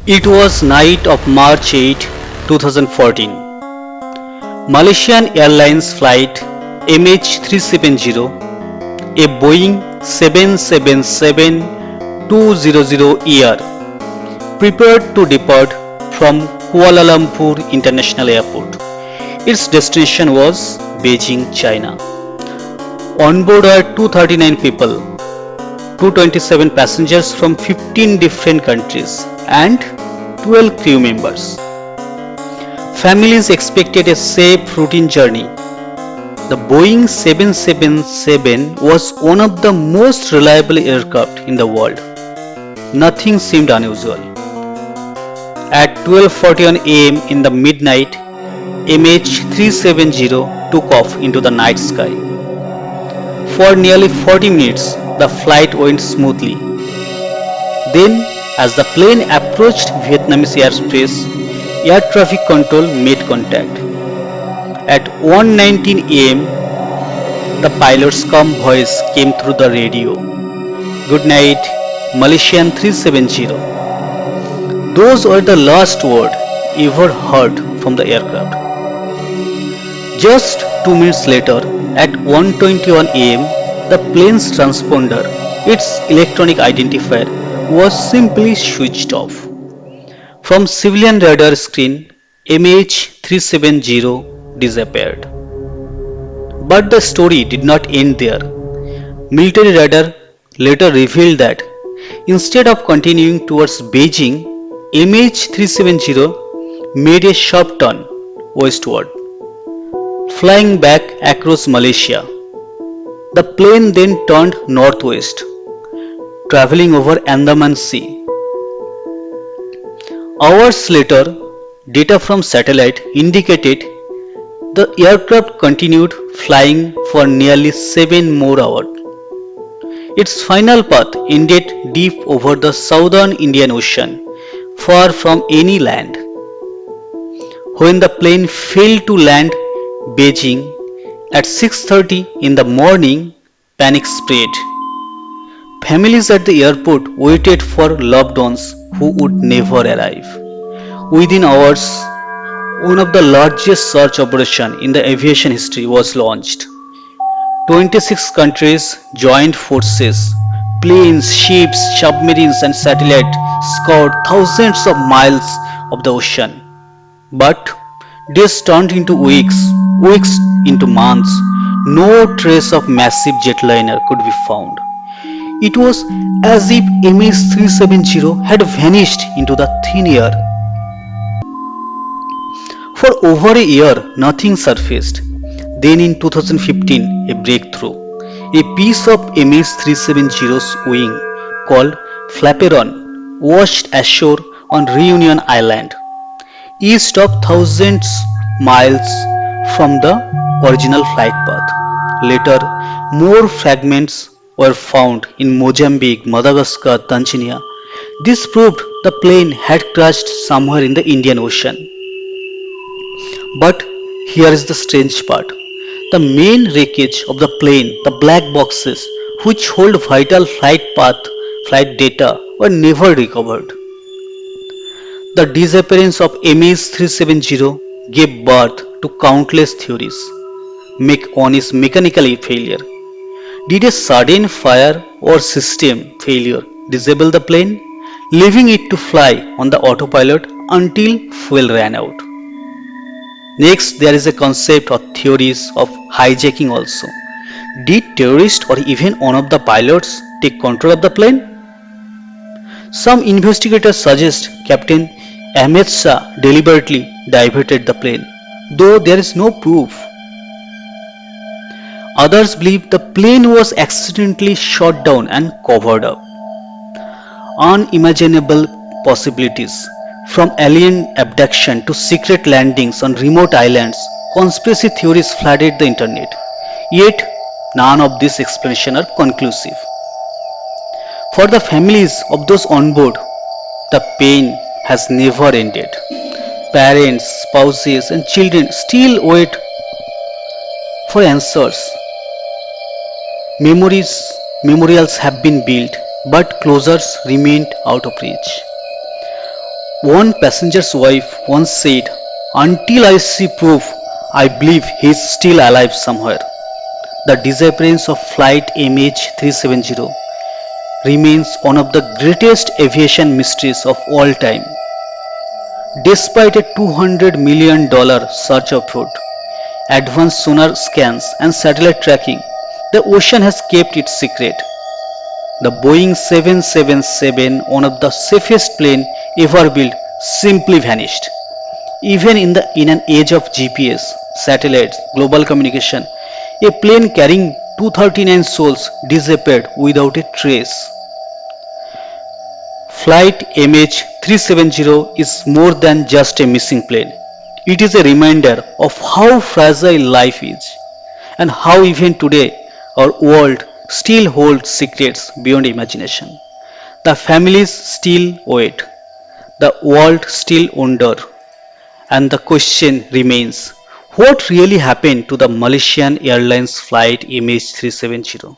It was night of March 8, 2014. Malaysian Airlines Flight MH370, a Boeing 777-200ER, prepared to depart from Kuala Lumpur International Airport. Its destination was Beijing, China. On board were 239 people, 227 passengers from 15 different countries, and 12 crew members. Families expected a safe routine journey. The Boeing 777 was one of the most reliable aircraft in the world. Nothing seemed unusual. At 12:41 am in the midnight, MH370 took off into the night sky. For nearly 40 minutes, the flight went smoothly. Then, as the plane approached Vietnamese airspace, air traffic control made contact. At 1:19 am, the pilot's calm voice came through the radio. "Good night, Malaysian 370." Those were the last words ever heard from the aircraft. Just 2 minutes later, at 1:21 am, the plane's transponder, its electronic identifier, was simply switched off. From civilian radar screen, MH370 disappeared. But the story did not end there. Military radar later revealed that instead of continuing towards Beijing, MH370 made a sharp turn westward, flying back across Malaysia. The plane then turned northwest, traveling over Andaman Sea. Hours later, data from satellite indicated the aircraft continued flying for nearly 7 more hours. Its final path ended deep over the southern Indian Ocean, far from any land. When the plane failed to land Beijing at 6:30 in the morning, panic spread. Families at the airport waited for loved ones who would never arrive. Within hours, one of the largest search operations in the aviation history was launched. 26 countries joined forces. Planes, ships, submarines, and satellites scoured thousands of miles of the ocean. But days turned into weeks, weeks into months. No trace of massive jetliner could be found. It was as if MH370 had vanished into the thin air. For over a year, nothing surfaced. Then in 2015, a breakthrough. A piece of MH370's wing, called flaperon, washed ashore on Reunion Island, east of thousands miles from the original flight path. Later, more fragments were found in Mozambique, Madagascar, Tanzania. This proved the plane had crashed somewhere in the Indian Ocean. But here is the strange part. The main wreckage of the plane, the black boxes which hold vital flight path, flight data, were never recovered. The disappearance of MH370 gave birth to countless theories. One is mechanical failure. Did a sudden fire or system failure disable the plane, leaving it to fly on the autopilot until fuel ran out? Next, there is a concept or theories of hijacking also. Did terrorists or even one of the pilots take control of the plane? Some investigators suggest Captain Ahmed Shah deliberately diverted the plane, though there is no proof. Others believe the plane was accidentally shot down and covered up. Unimaginable possibilities, from alien abduction to secret landings on remote islands, conspiracy theories flooded the internet. Yet, none of these explanations are conclusive. For the families of those on board, the pain has never ended. Parents, spouses, and children still wait for answers. Memorials have been built, but closures remained out of reach. One passenger's wife once said, "Until I see proof, I believe he's still alive somewhere." The disappearance of Flight MH370 remains one of the greatest aviation mysteries of all time. Despite a $200 million search effort, advanced sonar scans, and satellite tracking, the ocean has kept its secret. The Boeing 777, one of the safest planes ever built, simply vanished. Even in an age of GPS, satellites, global communication, a plane carrying 239 souls disappeared without a trace. Flight MH370 is more than just a missing plane. It is a reminder of how fragile life is and how even today our world still holds secrets beyond imagination. The families still wait, the world still wonder, and the question remains, what really happened to the Malaysian Airlines Flight MH370?